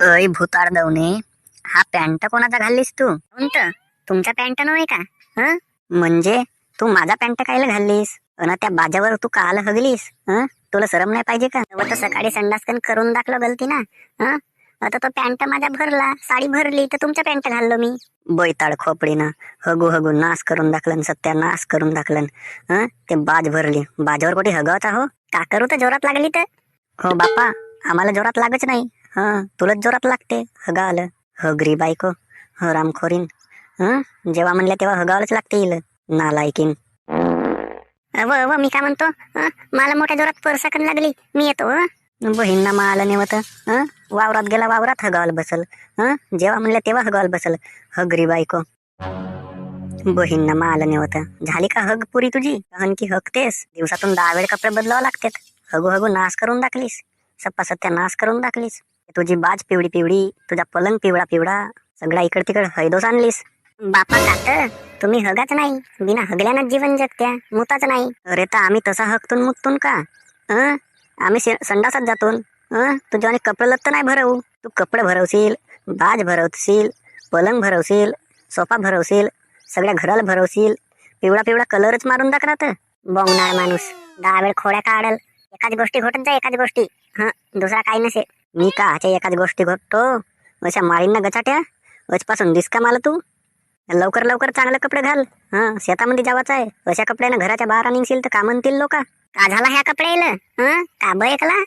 अय भूताळदवने, हा पॅन्ट कोणाचा घाललीस तू? कोणत? तुमचा पॅन्ट नव्हे का? हं? म्हणजे तू माझा पॅन्ट कायला घाललीस? अन त्या बाजावर तू काल हगलीस? तुला शरम नाही पाहिजे का? तर सकाळी संडासकन करून दाखलं गलती ना. आता तो पॅन्ट माझा भरला, साडी भरली तर तुमचा पॅन्ट घाललो मी. बैताळ खोपडीनं हगू हगू नाश करून दाखलन, सत्यानाश करून दाखलन. ते बाज भरली, बाजावर कुठे हगवता हो? का करू तर जोरात लागली तर? हो बापा, आम्हाला जोरात लागच नाही. तुलाच जोरात लागते हगा आलं. हगरी बायको, हरामखोरीन. जेव्हा म्हणल्या तेव्हा हगावलंच लागते इल नालायकीन. अव मी काय म्हणतो, मला मोठ्या जोरात परसाकन लागली, मी येतो. बहीणना मला नेवत, वावरात गेला वावरात हगावल बसल. जेव्हा म्हणल्या तेव्हा हगावल बसल. हगरी बायको, बहीणना मला नेवत. झाली का हग पुरी तुझी? की हगतेस? दिवसातून 10 वेळ कपडे बदलावं लागतात. हगू हगू नाश करून दाखलीस, सप्पा सत्या नाश करून दाखलीस. तुझी बाज पिवडी पिवडी, तुझा पलंग पिवळा पिवळा, सगळा इकड तिकड हैदोस आणलीस. बापा कात, तुम्ही हगाच नाही, बिना हगल्यानंच जीवन जगत्या, मुताच नाही. अरे तर आम्ही तसा हगतून मुक्तून का? आम्ही संडासात जातून. तुझ्या आणि कपडे लत्त नाही भरवू. तू कपडे भरवशील, बाज भरवशील, पलंग भरवशील, सोफा भरवशील, सगळ्या घराला भरवशील. पिवळा पिवळा कलरच मारून दाखवत. बोंगणार माणूस, 10 वेळ खोड्या काढल. एकाच गोष्टी घोटत जा, एकाच गोष्टी. दुसरा काही नसे. मी का ह्याच्या एकाच गोष्टी घोटतो? अशा माळींना गचाट्या अजपासून दिसका मला तू. लवकर लवकर चांगले कपडे घाल. शेतामध्ये जावाचं आहे. अशा कपड्यानं घराच्या बाहेर निघशील तर का म्हणतील लोक? का झाला ह्या कपड्याला? का ऐकला?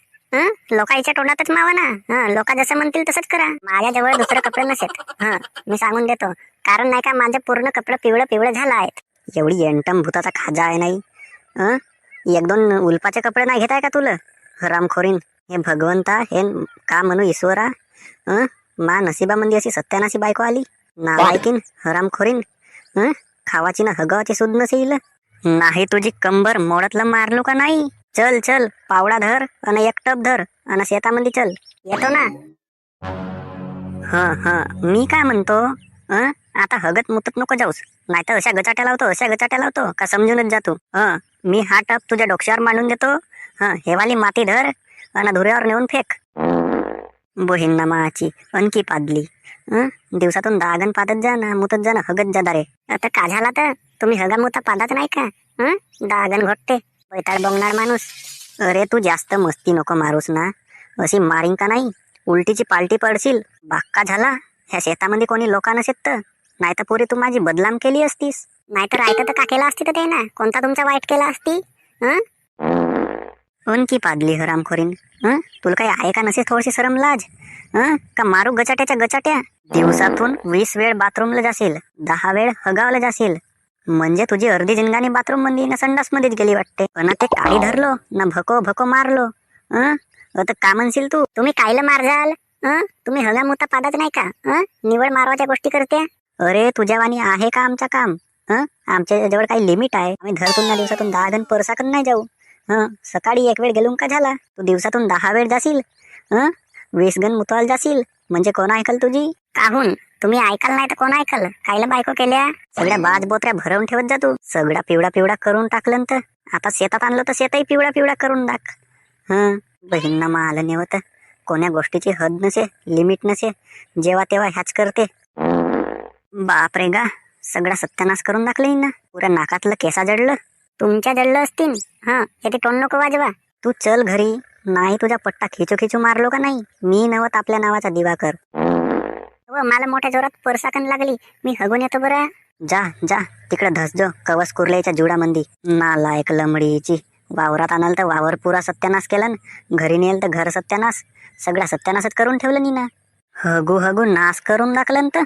लोकांच्या तोंडातच मावा ना. लोक जसं म्हणतील तसंच करा. माझ्याजवळ दुसरं कपडे नसेत. मी सांगून देतो, कारण नाही का माझे पूर्ण कपडे पिवळं पिवळं झालं आहेत. एवढी एंटम भूताचा खाजा आहे नाही. 1-2 उल्पाचे कपडे नाही घेत आहे का तुला? हरामखोरीन, हे भगवंता, हे का म्हणू ईश्वरा. मा नशिबामध्ये अशी सत्यानाशी बायको आली. नालायकीन, हरामखोरीन. खावाची ना हगावाची सुद्ध नसेल. नाही तुझी कंबर मोडतलं मारलो का नाही? चल चल, पावडा धर आणि एक टप धर आणि शेतामध्ये चल. येतो ना. मी काय म्हणतो, आता हगत मुतत नको जाऊस, नाही तर अशा गचाट्या लावतो, अशा गचाट्या लावतो का समजूनच जातो. मी हा टप तुझ्या डोक्यावर मांडून देतो. हेवाली माती धर आणि धुऱ्यावर नेऊन फेक. बहीण माची अनकी पादली. दिवसातून 10 गण पादत जा ना, मुतत जा ना, हगत जा दारे. आता का झाला तर तुम्ही हगा मुता पादत नाही का? 10 गण घोटते, बैताळ बोंगणार माणूस. अरे तू जास्त मस्ती नको मारूस ना, अशी मारीन का नाही, उलटीची पालटी पडशील. बाक्का झाला, ह्या शेतामध्ये कोणी लोक नसेत तर, नाही तर पुरी तू माझी बदनाम केली असतीस. नाहीतर राहतं तर का केला असती तर ते ना, कोणता तुमचा वाईट केला असती? अनकी पादली हरामखोरीन. तुला काही आहे का नसे थोडीशी शरम लाज? का मारू गचाट्याच्या गचाट्या? दिवसातून 20 वेळ बाथरूमला जाशील, 10 वेळ हगावला जाशील. म्हणजे तुझी अर्धी जिंगाणी बाथरूम मध्ये ना संडास मध्येच गेली वाटते. पण ते काळी धरलो ना, भको भको मारलो. आता का म्हणशील तू? तुम्ही कायला मारजाल? तुम्ही हगा मुता पादाच नाही का? निवड मारवाच्या गोष्टी करते. अरे तुझ्यावानी आहे का आमचा काम? आमच्या जवळ काही लिमिट आहे. आम्ही धरतून ना दिवसातून 10 गण परसाकन नाही जाऊ. सकाळी 1 वेळ गेलून का झाला? तू दिवसातून 10 वेळ जाशील. 20 गण मुतवाल जाशील, म्हणजे कोण ऐकल तुझी? काहून तुम्ही ऐकाल नाही तर कोण ऐकल? कायला बायको केल्या? सगळ्या बाज बोत्र्या भरवून ठेवत जा तू. सगळा पिवळा पिवळा करून टाकलं तर आता शेतात आणलं तर शेतही पिवळा पिवळा करून टाक. बहीणना माल नेवत, कोण्या गोष्टीची हद नसे, लिमिट नसे, जेव्हा तेव्हा ह्याच करते. बाप रे गा, सगळा सत्यानाश करून टाकलं ना. पुऱ्या नाकातलं केसा जडलं. तुमच्या जडलं असतील. हे तोंड नको वाजवा. तू चल घरी, नाही तुझा पट्टा खिचू खिचू मारलो का नाही, मी नवत आपल्या नावाचा दिवाकर. मला मोठ्या जोरात परसाकन लागली, मी हगून येतो बरं. जा जा तिकडे धसजो कवस कुर्ल्याच्या जुडामंदी. नालायक लमडीची. वावरात आणाल तर वावर पुरा सत्यानाश केला, घरी नेल तर घर सत्यानाश. सगळा सत्यानाशच करून ठेवलं नी ना. हगू हगू नाश करून टाकलं तर